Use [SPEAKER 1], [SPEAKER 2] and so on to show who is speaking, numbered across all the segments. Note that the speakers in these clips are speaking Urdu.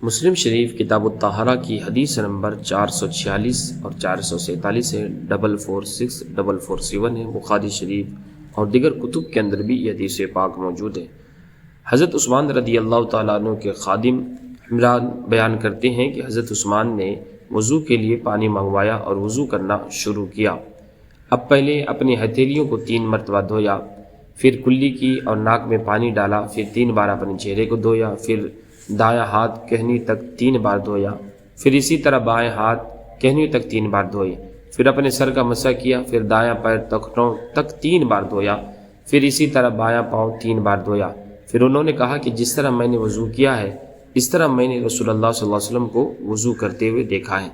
[SPEAKER 1] مسلم شریف کتاب الطہارہ کی حدیث نمبر 446 اور 447 ہے، 446447 ہے۔ بخاری شریف اور دیگر کتب کے اندر بھی یہ حدیث پاک موجود ہے۔ حضرت عثمان رضی اللہ تعالیٰ عنہ کے خادم عمران بیان کرتے ہیں کہ حضرت عثمان نے وضو کے لیے پانی منگوایا اور وضو کرنا شروع کیا۔ اب پہلے اپنی ہتھیلیوں کو 3 مرتبہ دھویا، پھر کلی کی اور ناک میں پانی ڈالا، پھر 3 بار اپنے چہرے کو دھویا، پھر دایاں ہاتھ کہنی تک 3 بار دھویا، پھر اسی طرح بائیں ہاتھ کہنی تک 3 بار دھوئے، پھر اپنے سر کا مسح کیا، پھر دایاں پیر ٹخنوں تک 3 بار دھویا، پھر اسی طرح بایاں پاؤں 3 بار دھویا۔ پھر انہوں نے کہا کہ جس طرح میں نے وضو کیا ہے اس طرح میں نے رسول اللہ صلی اللہ علیہ وسلم کو وضو کرتے ہوئے دیکھا ہے۔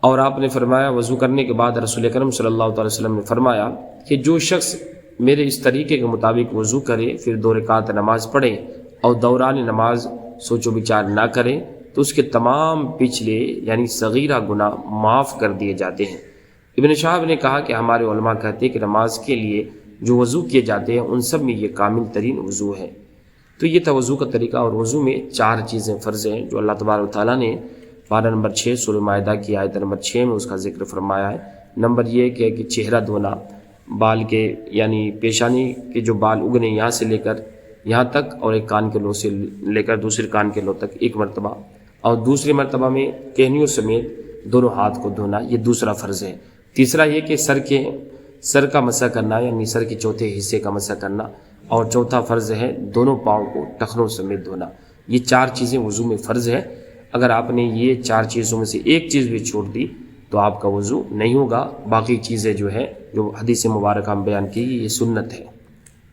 [SPEAKER 1] اور آپ نے فرمایا، وضو کرنے کے بعد رسول اکرم صلی اللہ علیہ وسلم نے فرمایا کہ جو شخص میرے اس طریقے کے مطابق وضو کرے، پھر 2 رکعت نماز پڑھے اور دوران نماز سوچ و بچار نہ کرے تو اس کے تمام پچھلے یعنی صغیرہ گناہ معاف کر دیے جاتے ہیں۔ ابن شہاب نے کہا کہ ہمارے علماء کہتے ہیں کہ نماز کے لیے جو وضو کیے جاتے ہیں ان سب میں یہ کامل ترین وضو ہے۔ تو یہ تھا وضو کا طریقہ، اور وضو میں 4 چیزیں فرض ہیں جو اللہ تبارک و تعالیٰ نے پارہ نمبر 6 سورہ مائدہ کی آیت نمبر 6 میں اس کا ذکر فرمایا ہے۔ نمبر یہ کہ چہرہ دھونا، بال کے یعنی پیشانی کے جو بال اگنے یہاں سے لے کر یہاں تک، اور ایک کان کے لو سے لے کر دوسرے کان کے لو تک 1 مرتبہ، اور دوسری مرتبہ میں ٹہنیوں سمیت دونوں ہاتھ کو دھونا، یہ دوسرا فرض ہے۔ تیسرا یہ کہ سر کا مسح کرنا یعنی سر کے چوتھے حصے کا مسح کرنا، اور چوتھا فرض ہے دونوں پاؤں کو ٹخنوں سمیت دھونا۔ یہ 4 چیزیں وضو میں فرض ہے۔ اگر آپ نے یہ 4 چیزوں میں سے ایک چیز بھی چھوڑ دی تو آپ کا وضو نہیں ہوگا۔ باقی چیزیں جو ہے جو حدیث مبارکہ میں بیان کی یہ سنت ہے۔